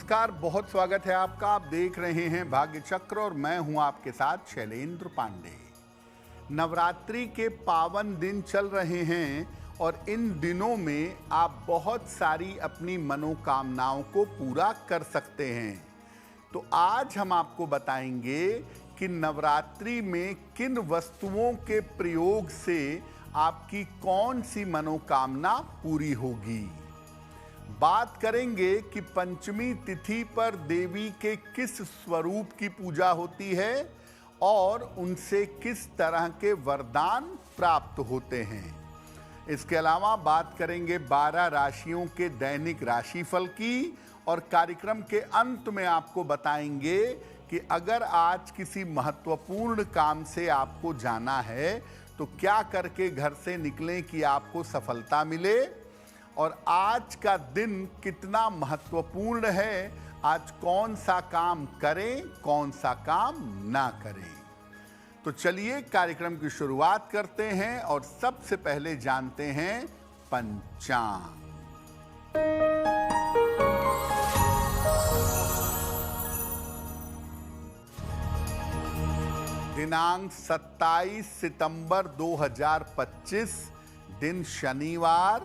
नमस्कार, बहुत स्वागत है आपका। आप देख रहे हैं भाग्य चक्र और मैं हूं आपके साथ शैलेंद्र पांडे। नवरात्रि के पावन दिन चल रहे हैं और इन दिनों में आप बहुत सारी अपनी मनोकामनाओं को पूरा कर सकते हैं। तो आज हम आपको बताएंगे कि नवरात्रि में किन वस्तुओं के प्रयोग से आपकी कौन सी मनोकामना पूरी होगी। बात करेंगे कि पंचमी तिथि पर देवी के किस स्वरूप की पूजा होती है और उनसे किस तरह के वरदान प्राप्त होते हैं। इसके अलावा बात करेंगे 12 राशियों के दैनिक राशिफल की और कार्यक्रम के अंत में आपको बताएंगे कि अगर आज किसी महत्वपूर्ण काम से आपको जाना है तो क्या करके घर से निकलें कि आपको सफलता मिले और आज का दिन कितना महत्वपूर्ण है, आज कौन सा काम करें, कौन सा काम ना करें। तो चलिए कार्यक्रम की शुरुआत करते हैं और सबसे पहले जानते हैं पंचांग। दिनांक 27 सितंबर 2025, दिन शनिवार,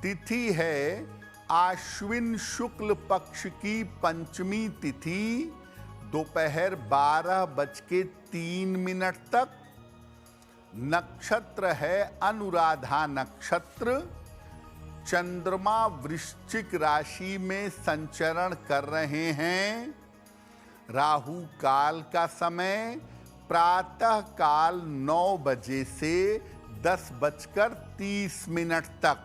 तिथि है आश्विन शुक्ल पक्ष की पंचमी तिथि, दोपहर 12:03 तक। नक्षत्र है अनुराधा नक्षत्र। चंद्रमा वृश्चिक राशि में संचरण कर रहे हैं। राहु काल का समय प्रातः काल 9 बजे से 10:30 तक।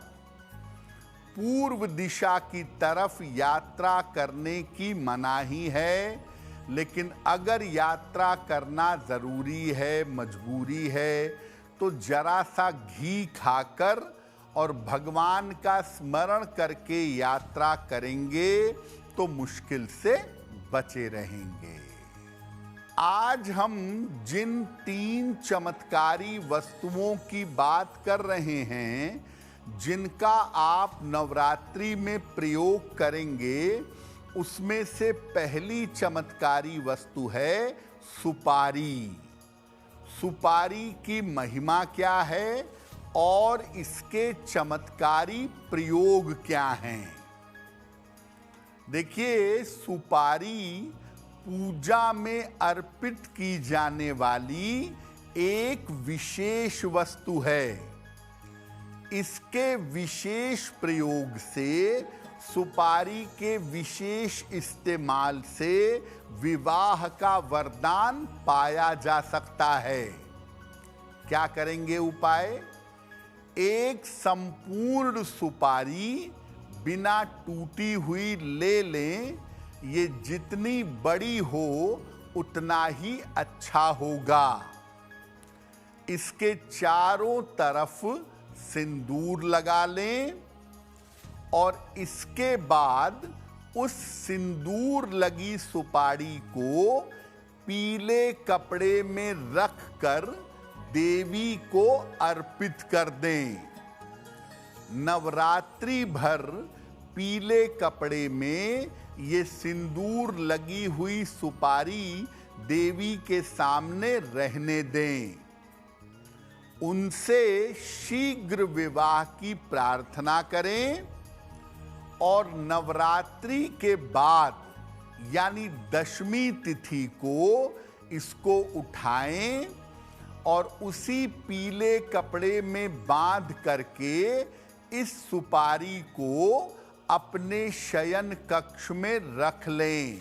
पूर्व दिशा की तरफ यात्रा करने की मनाही है, लेकिन अगर यात्रा करना जरूरी है, मजबूरी है, तो जरा सा घी खाकर और भगवान का स्मरण करके यात्रा करेंगे तो मुश्किल से बचे रहेंगे। आज हम जिन 3 चमत्कारी वस्तुओं की बात कर रहे हैं, जिनका आप नवरात्रि में प्रयोग करेंगे, उसमें से पहली चमत्कारी वस्तु है सुपारी। सुपारी की महिमा क्या है और इसके चमत्कारी प्रयोग क्या हैं? देखिए, सुपारी पूजा में अर्पित की जाने वाली एक विशेष वस्तु है। इसके विशेष प्रयोग से, सुपारी के विशेष इस्तेमाल से विवाह का वरदान पाया जा सकता है। क्या करेंगे उपाय? एक संपूर्ण सुपारी बिना टूटी हुई ले लें। ये जितनी बड़ी हो उतना ही अच्छा होगा। इसके चारों तरफ सिंदूर लगा लें और इसके बाद उस सिंदूर लगी सुपारी को पीले कपड़े में रखकर देवी को अर्पित कर दें। नवरात्रि भर पीले कपड़े में ये सिंदूर लगी हुई सुपारी देवी के सामने रहने दें। उनसे शीघ्र विवाह की प्रार्थना करें और नवरात्रि के बाद यानी दशमी तिथि को इसको उठाएं और उसी पीले कपड़े में बांध करके इस सुपारी को अपने शयन कक्ष में रख लें।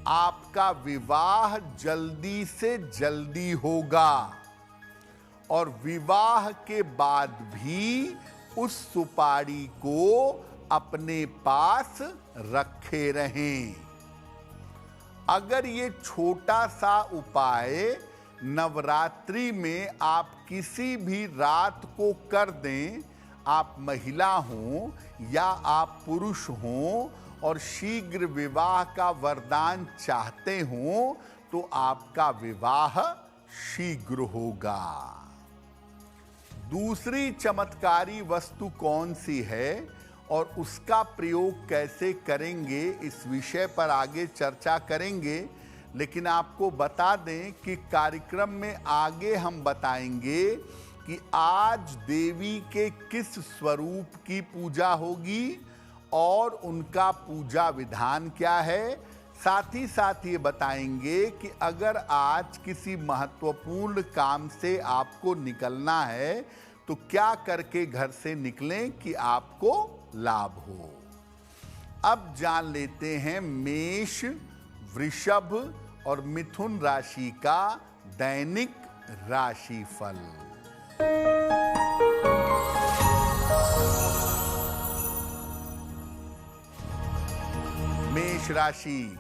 आपका विवाह जल्दी से जल्दी होगा और विवाह के बाद भी उस सुपारी को अपने पास रखे रहें। अगर ये छोटा सा उपाय नवरात्रि में आप किसी भी रात को कर दें, आप महिला हों या आप पुरुष हों और शीघ्र विवाह का वरदान चाहते हों, तो आपका विवाह शीघ्र होगा। दूसरी चमत्कारी वस्तु कौन सी है? और उसका प्रयोग कैसे करेंगे इस विषय पर आगे चर्चा करेंगे। लेकिन आपको बता दें कि कार्यक्रम में आगे हम बताएंगे कि आज देवी के किस स्वरूप की पूजा होगी और उनका पूजा विधान क्या है। साथ ही साथ ये बताएंगे कि अगर आज किसी महत्वपूर्ण काम से आपको निकलना है तो क्या करके घर से निकलें कि आपको लाभ हो। अब जान लेते हैं मेष, वृषभ और मिथुन राशि का दैनिक राशिफल। मेष राशि,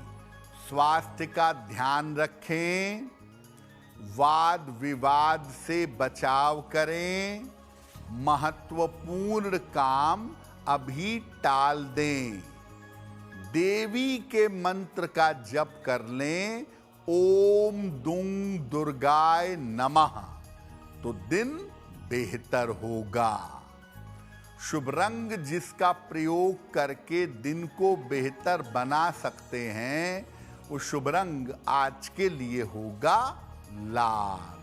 स्वास्थ्य का ध्यान रखें, वाद विवाद से बचाव करें, महत्वपूर्ण काम अभी टाल दें, देवी के मंत्र का जप कर लें, ओम दुंग दुर्गाय नमः, तो दिन बेहतर होगा। शुभ रंग जिसका प्रयोग करके दिन को बेहतर बना सकते हैं वो शुभ रंग आज के लिए होगा लाल।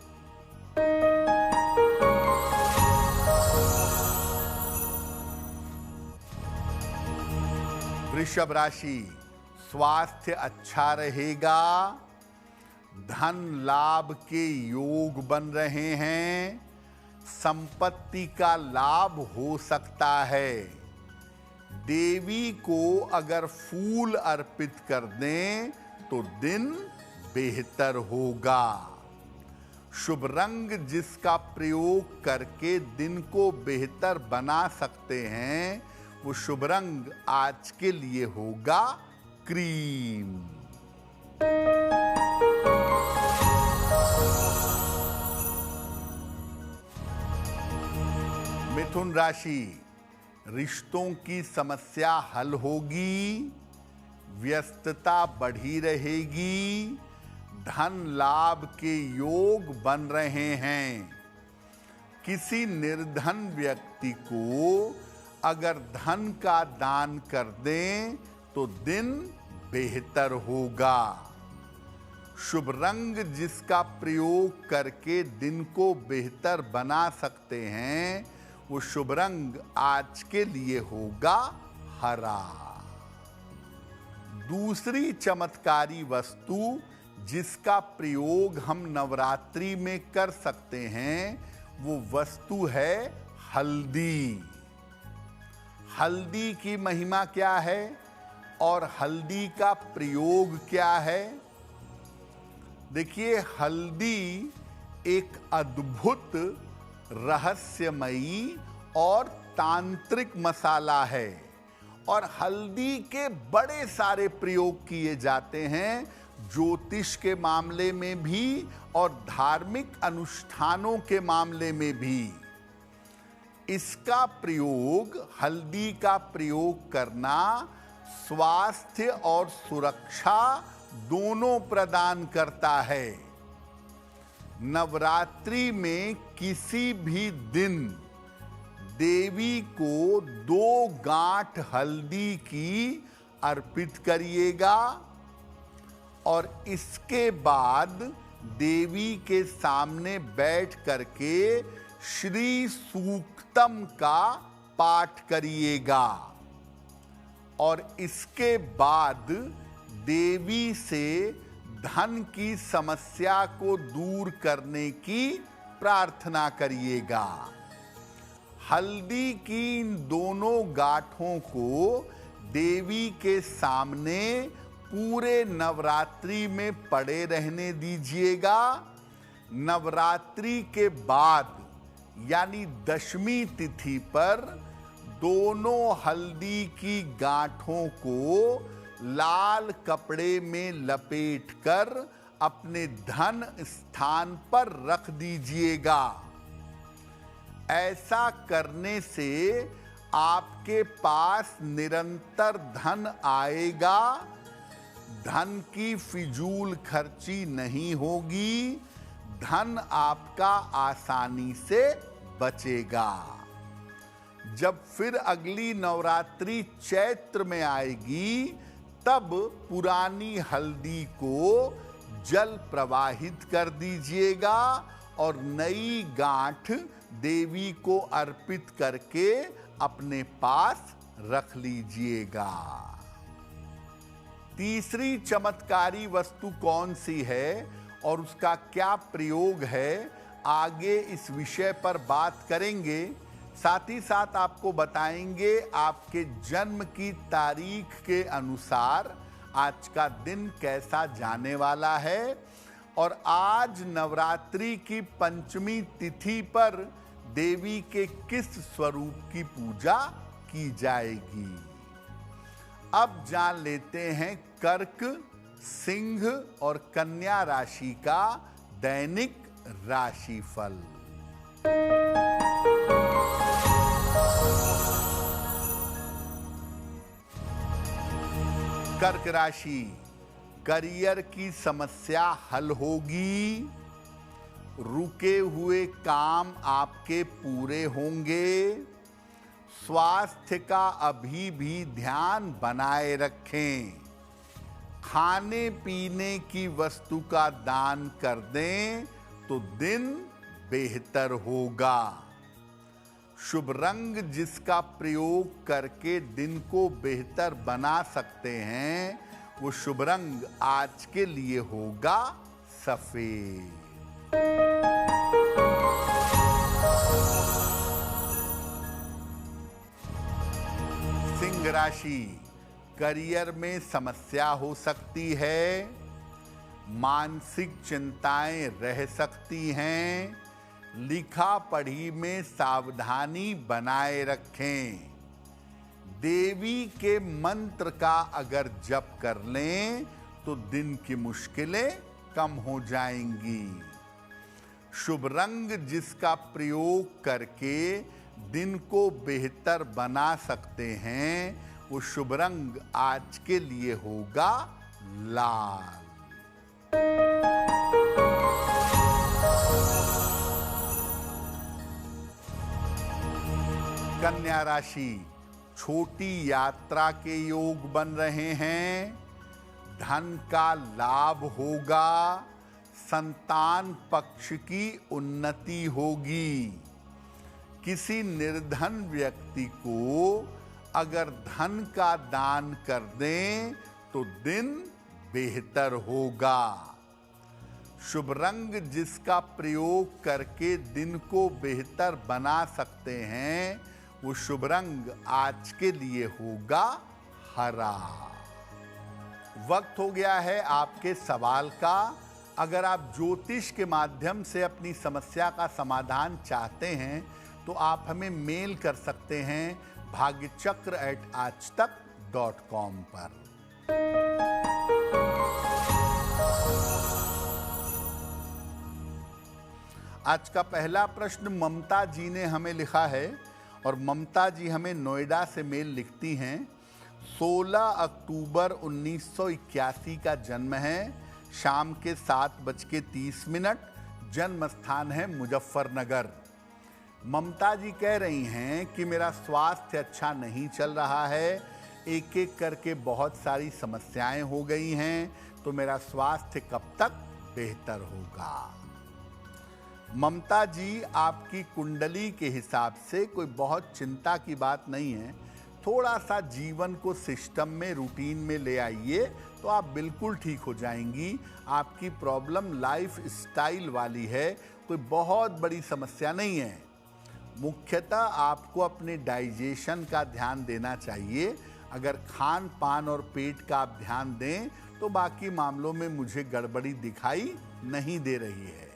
वृषभ राशि, स्वास्थ्य अच्छा रहेगा, धन लाभ के योग बन रहे हैं, संपत्ति का लाभ हो सकता है। देवी को अगर फूल अर्पित कर दें तो दिन बेहतर होगा। शुभ रंग जिसका प्रयोग करके दिन को बेहतर बना सकते हैं वो शुभ रंग आज के लिए होगा क्रीम। मिथुन राशि, रिश्तों की समस्या हल होगी, व्यस्तता बढ़ी रहेगी, धन लाभ के योग बन रहे हैं। किसी निर्धन व्यक्ति को अगर धन का दान कर दें तो दिन बेहतर होगा। शुभ रंग जिसका प्रयोग करके दिन को बेहतर बना सकते हैं वो शुभ रंग आज के लिए होगा हरा। दूसरी चमत्कारी वस्तु जिसका प्रयोग हम नवरात्रि में कर सकते हैं वो वस्तु है हल्दी। हल्दी की महिमा क्या है और हल्दी का प्रयोग क्या है? देखिए, हल्दी एक अद्भुत रहस्यमयी और तांत्रिक मसाला है और हल्दी के बड़े सारे प्रयोग किए जाते हैं, ज्योतिष के मामले में भी और धार्मिक अनुष्ठानों के मामले में भी। इसका प्रयोग, हल्दी का प्रयोग करना स्वास्थ्य और सुरक्षा दोनों प्रदान करता है। नवरात्रि में किसी भी दिन देवी को 2 गांठ हल्दी की अर्पित करिएगा और इसके बाद देवी के सामने बैठ करके श्री सूक्तम का पाठ करिएगा और इसके बाद देवी से धन की समस्या को दूर करने की प्रार्थना करिएगा। हल्दी की इन दोनों गांठों को देवी के सामने पूरे नवरात्रि में पड़े रहने दीजिएगा। नवरात्रि के बाद यानी दशमी तिथि पर दोनों हल्दी की गांठों को लाल कपड़े में लपेटकर अपने धन स्थान पर रख दीजिएगा। ऐसा करने से आपके पास निरंतर धन आएगा, धन की फिजूल खर्ची नहीं होगी, धन आपका आसानी से बचेगा। जब फिर अगली नवरात्रि चैत्र में आएगी, तब पुरानी हल्दी को जल प्रवाहित कर दीजिएगा और नई गांठ देवी को अर्पित करके अपने पास रख लीजिएगा। तीसरी चमत्कारी वस्तु कौन सी है और उसका क्या प्रयोग है, आगे इस विषय पर बात करेंगे। साथ ही साथ आपको बताएंगे आपके जन्म की तारीख के अनुसार आज का दिन कैसा जाने वाला है और आज नवरात्रि की पंचमी तिथि पर देवी के किस स्वरूप की पूजा की जाएगी। अब जान लेते हैं कर्क, सिंह और कन्या राशि का दैनिक राशिफल। कर्क राशि, करियर की समस्या हल होगी, रुके हुए काम आपके पूरे होंगे, स्वास्थ्य का अभी भी ध्यान बनाए रखें, खाने पीने की वस्तु का दान कर दें तो दिन बेहतर होगा। शुभ रंग जिसका प्रयोग करके दिन को बेहतर बना सकते हैं, वो शुभ रंग आज के लिए होगा सफेद। सिंह राशि, करियर में समस्या हो सकती है, मानसिक चिंताएं रह सकती हैं, लिखा पढ़ी में सावधानी बनाए रखें। देवी के मंत्र का अगर जप कर लें तो दिन की मुश्किलें कम हो जाएंगी। शुभ रंग जिसका प्रयोग करके दिन को बेहतर बना सकते हैं, वो शुभ रंग आज के लिए होगा लाल। कन्या राशि, छोटी यात्रा के योग बन रहे हैं, धन का लाभ होगा, संतान पक्ष की उन्नति होगी। किसी निर्धन व्यक्ति को अगर धन का दान कर दें तो दिन बेहतर होगा। शुभ रंग जिसका प्रयोग करके दिन को बेहतर बना सकते हैं, वो शुभ रंग आज के लिए होगा हरा। वक्त हो गया है आपके सवाल का। अगर आप ज्योतिष के माध्यम से अपनी समस्या का समाधान चाहते हैं तो आप हमें मेल कर सकते हैं bhagyachakra@aajtak.com पर। आज का पहला प्रश्न ममता जी ने हमें लिखा है और ममता जी हमें नोएडा से मेल लिखती हैं। 16 अक्टूबर 1981 का जन्म है, शाम के 7:30, जन्म स्थान है मुजफ्फरनगर। ममता जी कह रही हैं कि मेरा स्वास्थ्य अच्छा नहीं चल रहा है, एक एक करके बहुत सारी समस्याएं हो गई हैं, तो मेरा स्वास्थ्य कब तक बेहतर होगा। ममता जी, आपकी कुंडली के हिसाब से कोई बहुत चिंता की बात नहीं है। थोड़ा सा जीवन को सिस्टम में, रूटीन में ले आइए तो आप बिल्कुल ठीक हो जाएंगी। आपकी प्रॉब्लम लाइफ स्टाइल वाली है, कोई बहुत बड़ी समस्या नहीं है। मुख्यतः आपको अपने डाइजेशन का ध्यान देना चाहिए। अगर खान पान और पेट का आप ध्यान दें तो बाकी मामलों में मुझे गड़बड़ी दिखाई नहीं दे रही है।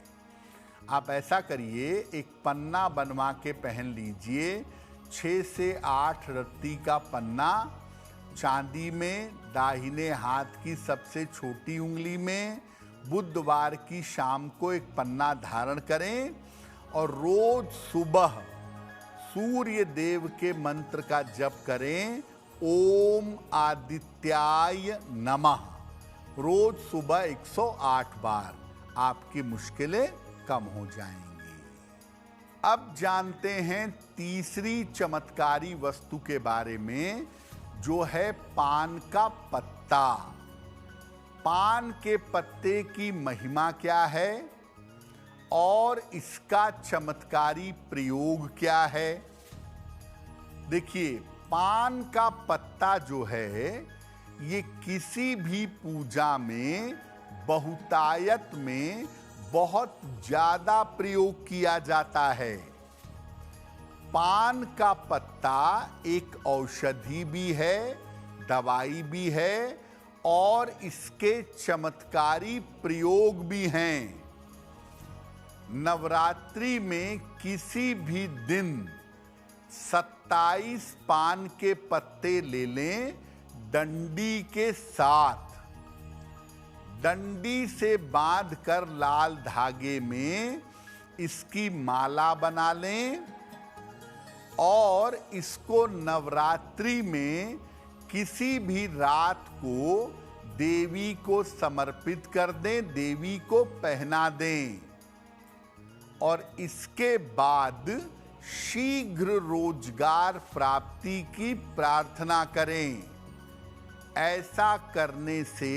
आप ऐसा करिए, एक पन्ना बनवा के पहन लीजिए, 6 से 8 रत्ती का पन्ना, चांदी में, दाहिने हाथ की सबसे छोटी उंगली में। बुधवार की शाम को एक पन्ना धारण करें और रोज सुबह सूर्य देव के मंत्र का जप करें, ओम आदित्याय नमः, रोज सुबह 108 बार। आपकी मुश्किलें कम हो जाएंगी। अब जानते हैं तीसरी चमत्कारी वस्तु के बारे में, जो है पान का पत्ता। पान के पत्ते की महिमा क्या है और इसका चमत्कारी प्रयोग क्या है? देखिए, पान का पत्ता जो है ये किसी भी पूजा में बहुतायत में बहुत ज्यादा प्रयोग किया जाता है। पान का पत्ता एक औषधि भी है, दवाई भी है और इसके चमत्कारी प्रयोग भी हैं। नवरात्रि में किसी भी दिन 27 पान के पत्ते ले लें, डंडी के साथ डंडी से बांधकर लाल धागे में इसकी माला बना लें और इसको नवरात्रि में किसी भी रात को देवी को समर्पित कर दें, देवी को पहना दें और इसके बाद शीघ्र रोजगार प्राप्ति की प्रार्थना करें। ऐसा करने से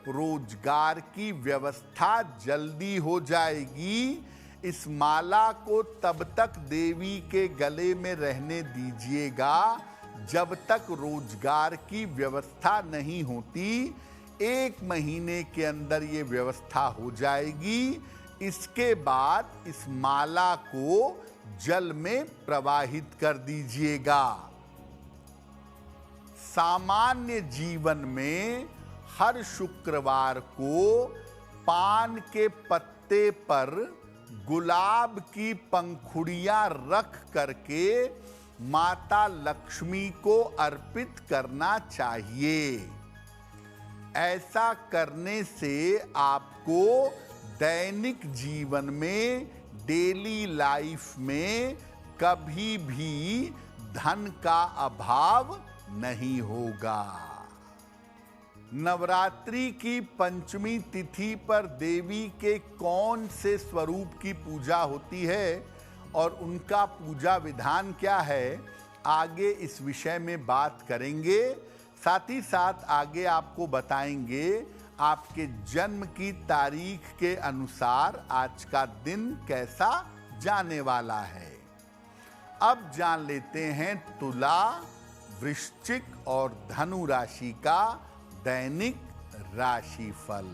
रोजगार की व्यवस्था जल्दी हो जाएगी। इस माला को तब तक देवी के गले में रहने दीजिएगा जब तक रोजगार की व्यवस्था नहीं होती। 1 महीने के अंदर ये व्यवस्था हो जाएगी। इसके बाद इस माला को जल में प्रवाहित कर दीजिएगा। सामान्य जीवन में हर शुक्रवार को पान के पत्ते पर गुलाब की पंखुड़ियां रख करके माता लक्ष्मी को अर्पित करना चाहिए। ऐसा करने से आपको दैनिक जीवन में, डेली लाइफ में कभी भी धन का अभाव नहीं होगा। नवरात्रि की पंचमी तिथि पर देवी के कौन से स्वरूप की पूजा होती है और उनका पूजा विधान क्या है, आगे इस विषय में बात करेंगे। साथ ही साथ आगे आपको बताएंगे आपके जन्म की तारीख के अनुसार आज का दिन कैसा जाने वाला है। अब जान लेते हैं तुला, वृश्चिक और धनु राशि का दैनिक राशिफल।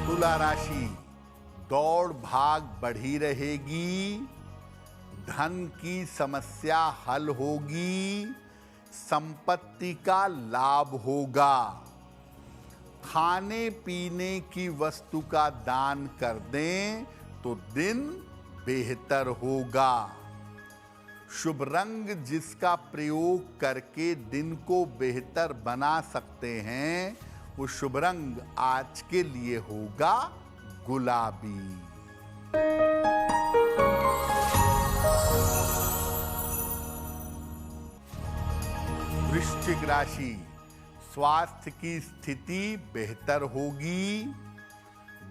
तुला राशि, दौड़ भाग बढ़ी रहेगी, धन की समस्या हल होगी, संपत्ति का लाभ होगा, खाने पीने की वस्तु का दान कर दें तो दिन बेहतर होगा। शुभ रंग जिसका प्रयोग करके दिन को बेहतर बना सकते हैं, वो शुभ रंग आज के लिए होगा गुलाबी। वृश्चिक राशि, स्वास्थ्य की स्थिति बेहतर होगी,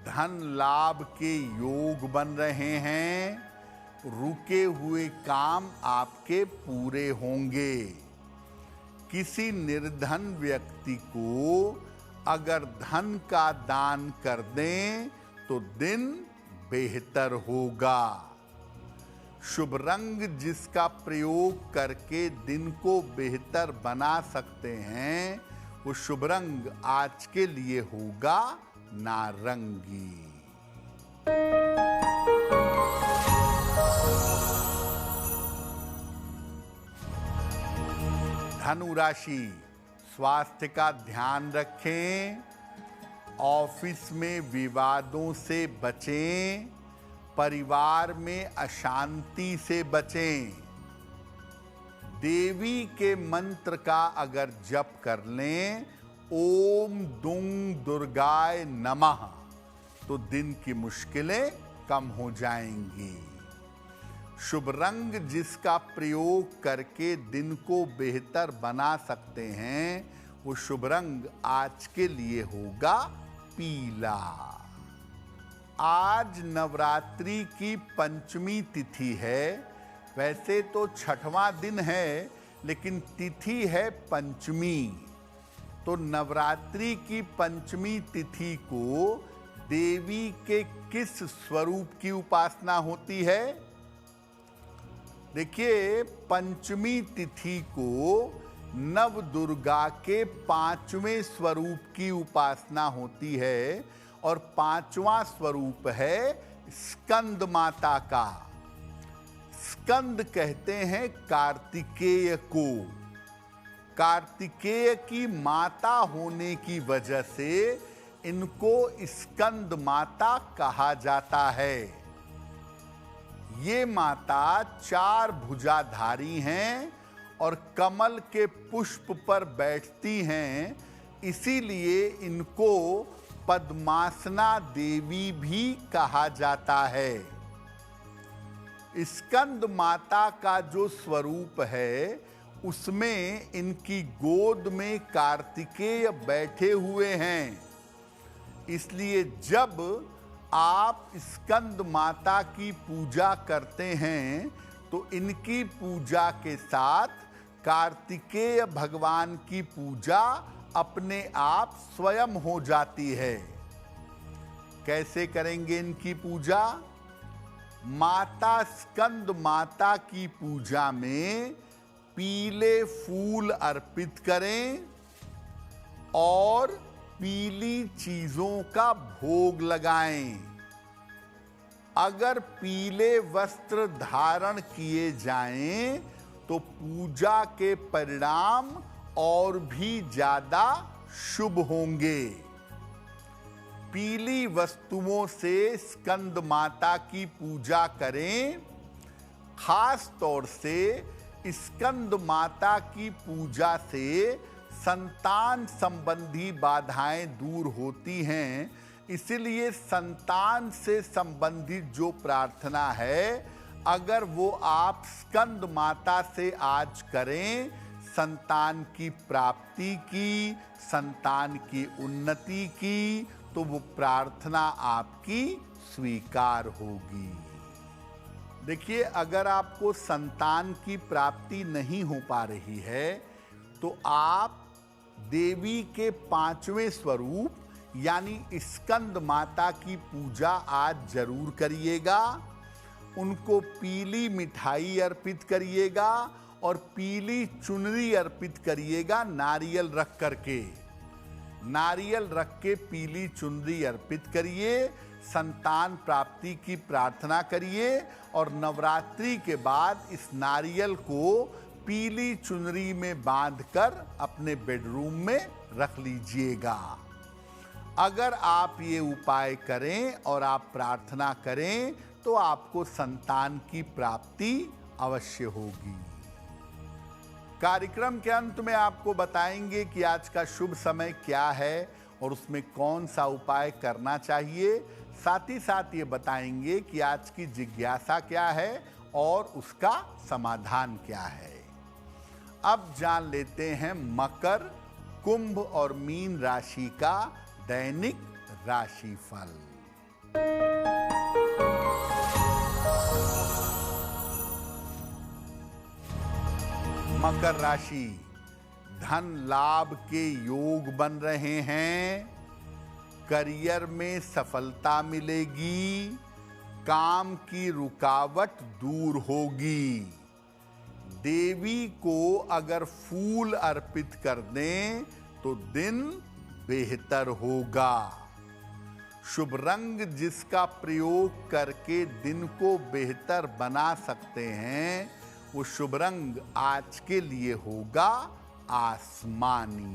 धन लाभ के योग बन रहे हैं, रुके हुए काम आपके पूरे होंगे। किसी निर्धन व्यक्ति को अगर धन का दान कर दें तो दिन बेहतर होगा। शुभ रंग जिसका प्रयोग करके दिन को बेहतर बना सकते हैं, वो शुभ रंग आज के लिए होगा नारंगी। धनु राशि, स्वास्थ्य का ध्यान रखें, ऑफिस में विवादों से बचें, परिवार में अशांति से बचें। देवी के मंत्र का अगर जप कर लें, ओम दुंग दुर्गाय नमः, तो दिन की मुश्किलें कम हो जाएंगी। शुभ रंग जिसका प्रयोग करके दिन को बेहतर बना सकते हैं, वो शुभ रंग आज के लिए होगा पीला। आज नवरात्रि की पंचमी तिथि है। वैसे तो छठवां दिन है, लेकिन तिथि है पंचमी। तो नवरात्रि की पंचमी तिथि को देवी के किस स्वरूप की उपासना होती है? देखिए, पंचमी तिथि को नव दुर्गा के 5वें स्वरूप की उपासना होती है और 5वां स्वरूप है स्कंद माता का। स्कंद कहते हैं कार्तिकेय को। कार्तिकेय की माता होने की वजह से इनको स्कंद माता कहा जाता है। ये माता 4 भुजाधारी हैं और कमल के पुष्प पर बैठती हैं, इसीलिए इनको पद्मासना देवी भी कहा जाता है। स्कंद माता का जो स्वरूप है, उसमें इनकी गोद में कार्तिकेय बैठे हुए हैं। इसलिए जब आप स्कंद माता की पूजा करते हैं तो इनकी पूजा के साथ कार्तिकेय भगवान की पूजा अपने आप स्वयं हो जाती है। कैसे करेंगे इनकी पूजा? माता स्कंद माता की पूजा में पीले फूल अर्पित करें और पीली चीजों का भोग लगाएं। अगर पीले वस्त्र धारण किए जाएं तो पूजा के परिणाम और भी ज्यादा शुभ होंगे। पीली वस्तुओं से स्कंद माता की पूजा करें। खास तौर से स्कंद माता की पूजा से संतान संबंधी बाधाएं दूर होती हैं। इसलिए संतान से संबंधित जो प्रार्थना है, अगर वो आप स्कंद माता से आज करें, संतान की प्राप्ति की, संतान की उन्नति की, तो वो प्रार्थना आपकी स्वीकार होगी। देखिए, अगर आपको संतान की प्राप्ति नहीं हो पा रही है तो आप देवी के 5वें स्वरूप यानी स्कंद माता की पूजा आज जरूर करिएगा। उनको पीली मिठाई अर्पित करिएगा और पीली चुनरी अर्पित करिएगा नारियल रख करके। नारियल रख के पीली चुनरी अर्पित करिए, संतान प्राप्ति की प्रार्थना करिए और नवरात्रि के बाद इस नारियल को पीली चुनरी में बांधकर अपने बेडरूम में रख लीजिएगा। अगर आप ये उपाय करें और आप प्रार्थना करें तो आपको संतान की प्राप्ति अवश्य होगी। कार्यक्रम के अंत में आपको बताएंगे कि आज का शुभ समय क्या है और उसमें कौन सा उपाय करना चाहिए। साथ ही साथ ये बताएंगे कि आज की जिज्ञासा क्या है और उसका समाधान क्या है। अब जान लेते हैं मकर, कुंभ और मीन राशि का दैनिक राशिफल। मकर राशि, धन लाभ के योग बन रहे हैं। करियर में सफलता मिलेगी। काम की रुकावट दूर होगी। देवी को अगर फूल अर्पित कर दें तो दिन बेहतर होगा। शुभ रंग जिसका प्रयोग करके दिन को बेहतर बना सकते हैं, वो शुभ रंग आज के लिए होगा आसमानी।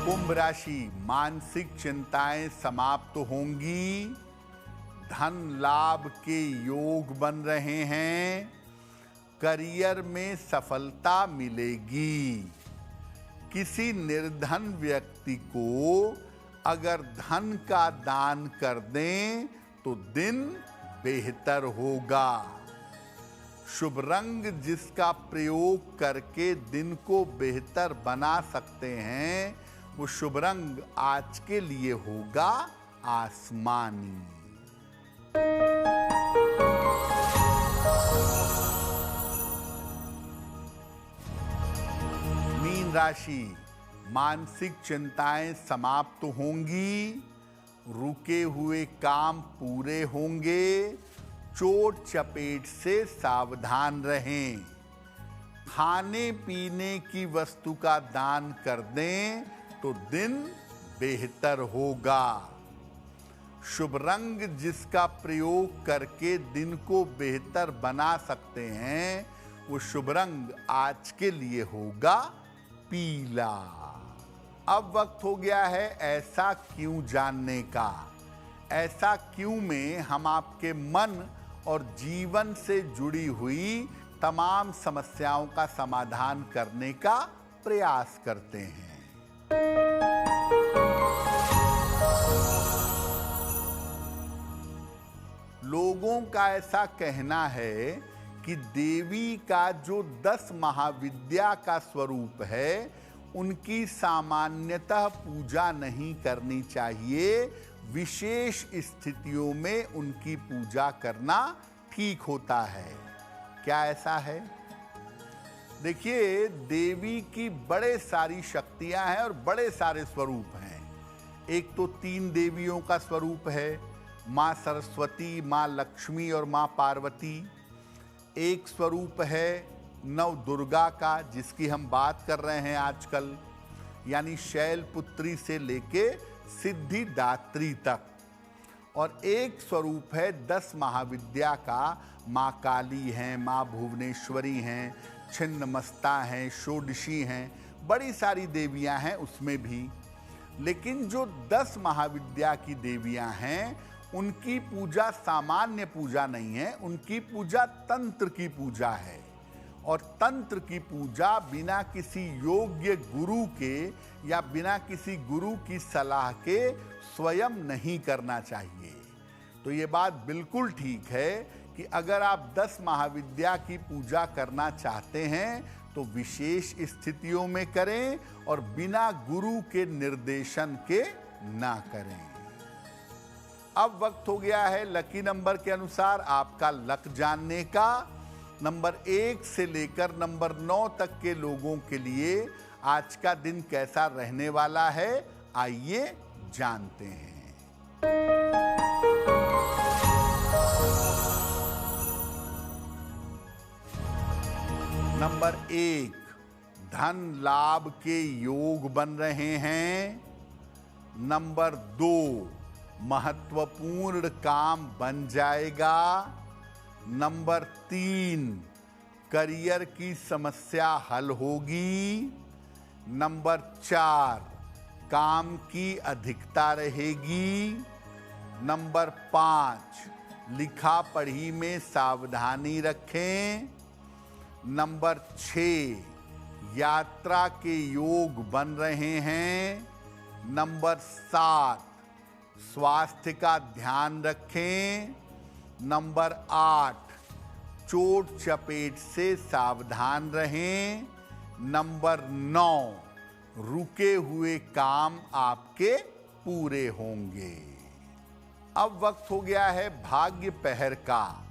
कुंभ राशि, मानसिक चिंताएं समाप्त होंगी। धन लाभ के योग बन रहे हैं। करियर में सफलता मिलेगी। किसी निर्धन व्यक्ति को अगर धन का दान कर दें तो दिन बेहतर होगा। शुभ रंग जिसका प्रयोग करके दिन को बेहतर बना सकते हैं, वो शुभ रंग आज के लिए होगा आसमानी। मीन राशि, मानसिक चिंताएं समाप्त होंगी, रुके हुए काम पूरे होंगे, चोट चपेट से सावधान रहें। खाने पीने की वस्तु का दान कर दें तो दिन बेहतर होगा। शुभ रंग जिसका प्रयोग करके दिन को बेहतर बना सकते हैं, वो शुभ रंग आज के लिए होगा पीला। अब वक्त हो गया है ऐसा क्यों जानने का। ऐसा क्यों में हम आपके मन और जीवन से जुड़ी हुई तमाम समस्याओं का समाधान करने का प्रयास करते हैं। लोगों का ऐसा कहना है कि देवी का जो 10 महाविद्या का स्वरूप है, उनकी सामान्यतः पूजा नहीं करनी चाहिए। विशेष स्थितियों में उनकी पूजा करना ठीक होता है। क्या ऐसा है? देखिए, देवी की बड़े सारी शक्तियां हैं और बड़े सारे स्वरूप हैं। एक तो 3 देवियों का स्वरूप है, माँ सरस्वती, माँ लक्ष्मी और माँ पार्वती। एक स्वरूप है नव दुर्गा का, जिसकी हम बात कर रहे हैं आजकल, यानी शैलपुत्री से लेके सिद्धिदात्री तक। और एक स्वरूप है 10 महाविद्या का, माँ काली हैं, माँ भुवनेश्वरी हैं, छिन्नमस्ता हैं, षोडशी हैं, बड़ी सारी देवियां हैं उसमें भी। लेकिन जो 10 महाविद्या की देवियां हैं, उनकी पूजा सामान्य पूजा नहीं है, उनकी पूजा तंत्र की पूजा है। और तंत्र की पूजा बिना किसी योग्य गुरु के या बिना किसी गुरु की सलाह के स्वयं नहीं करना चाहिए। तो ये बात बिल्कुल ठीक है कि अगर आप 10 महाविद्या की पूजा करना चाहते हैं तो विशेष स्थितियों में करें और बिना गुरु के निर्देशन के ना करें। अब वक्त हो गया है लकी नंबर के अनुसार आपका लक जानने का। नंबर 1 से लेकर नंबर 9 तक के लोगों के लिए आज का दिन कैसा रहने वाला है, आइए जानते हैं। नंबर 1, धन लाभ के योग बन रहे हैं। नंबर 2, महत्वपूर्ण काम बन जाएगा। नंबर 3, करियर की समस्या हल होगी। नंबर 4, काम की अधिकता रहेगी। नंबर 5, लिखा पढ़ी में सावधानी रखें। नंबर 6, यात्रा के योग बन रहे हैं। नंबर 7, स्वास्थ्य का ध्यान रखें। नंबर 8, चोट चपेट से सावधान रहें। नंबर 9, रुके हुए काम आपके पूरे होंगे। अब वक्त हो गया है भाग्य पहर का।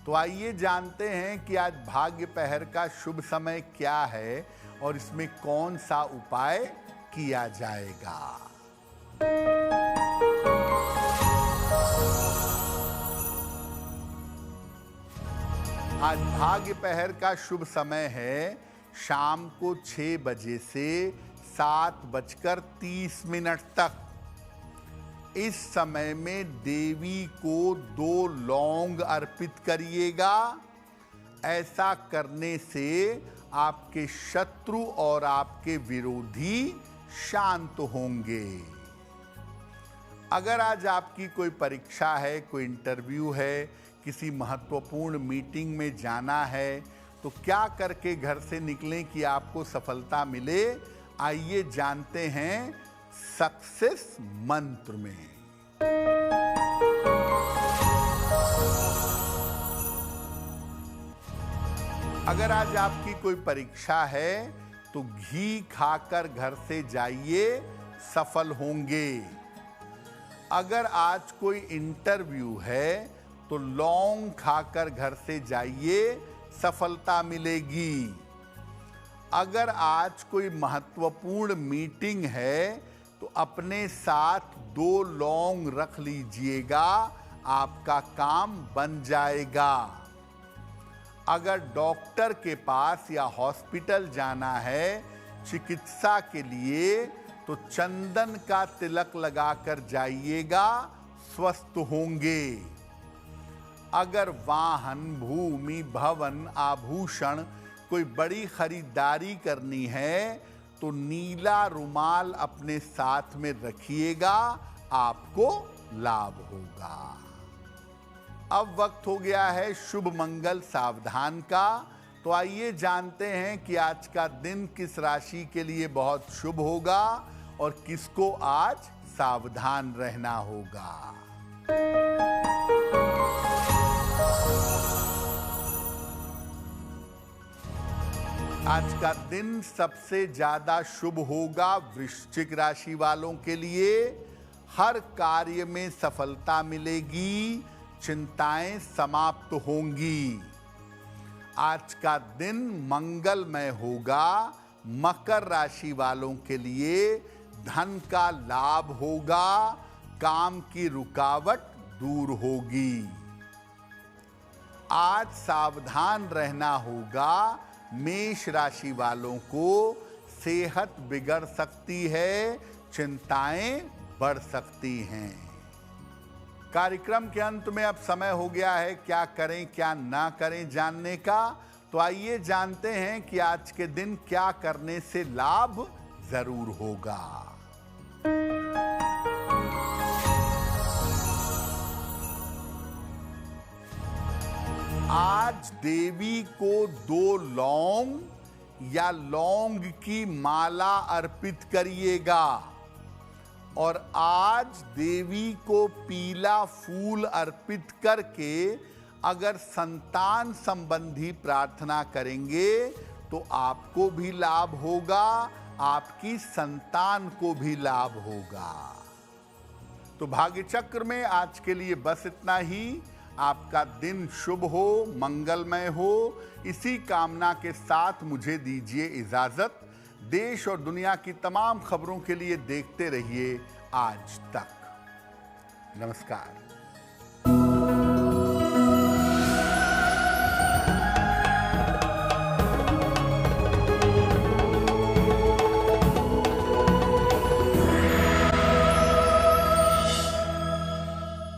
तो आइए जानते हैं कि आज भाग्य पहर का शुभ समय क्या है और इसमें कौन सा उपाय किया जाएगा। आज भाग्य पहर का शुभ समय है शाम को 6 बजे से 7:30 तक। इस समय में देवी को 2 लौंग अर्पित करिएगा। ऐसा करने से आपके शत्रु और आपके विरोधी शांत होंगे। अगर आज आपकी कोई परीक्षा है, कोई इंटरव्यू है, किसी महत्वपूर्ण मीटिंग में जाना है, तो क्या करके घर से निकलें कि आपको सफलता मिले, आइए जानते हैं सक्सेस मंत्र में। अगर आज आपकी कोई परीक्षा है तो घी खाकर घर से जाइए, सफल होंगे। अगर आज कोई इंटरव्यू है तो लौंग खाकर घर से जाइए, सफलता मिलेगी। अगर आज कोई महत्वपूर्ण मीटिंग है तो अपने साथ 2 लौंग रख लीजिएगा, आपका काम बन जाएगा। अगर डॉक्टर के पास या हॉस्पिटल जाना है चिकित्सा के लिए तो चंदन का तिलक लगाकर जाइएगा, स्वस्थ होंगे। अगर वाहन, भूमि, भवन, आभूषण कोई बड़ी खरीदारी करनी है तो नीला रुमाल अपने साथ में रखिएगा, आपको लाभ होगा। अब वक्त हो गया है शुभ मंगल सावधान का। तो आइए जानते हैं कि आज का दिन किस राशि के लिए बहुत शुभ होगा और किसको आज सावधान रहना होगा। आज का दिन सबसे ज्यादा शुभ होगा वृश्चिक राशि वालों के लिए। हर कार्य में सफलता मिलेगी, चिंताएं समाप्त होंगी। आज का दिन मंगलमय होगा। मकर राशि वालों के लिए धन का लाभ होगा, काम की रुकावट दूर होगी। आज सावधान रहना होगा। मेष राशि वालों को सेहत बिगड़ सकती है, चिंताएं बढ़ सकती हैं। कार्यक्रम के अंत में अब समय हो गया है क्या करें क्या ना करें जानने का। तो आइए जानते हैं कि आज के दिन क्या करने से लाभ जरूर होगा। आज देवी को 2 लौंग या लौंग की माला अर्पित करिएगा और आज देवी को पीला फूल अर्पित करके अगर संतान संबंधी प्रार्थना करेंगे तो आपको भी लाभ होगा, आपकी संतान को भी लाभ होगा। तो भाग्य चक्र में आज के लिए बस इतना ही। आपका दिन शुभ हो, मंगलमय हो, इसी कामना के साथ मुझे दीजिए इजाजत। देश और दुनिया की तमाम खबरों के लिए देखते रहिए आज तक। नमस्कार।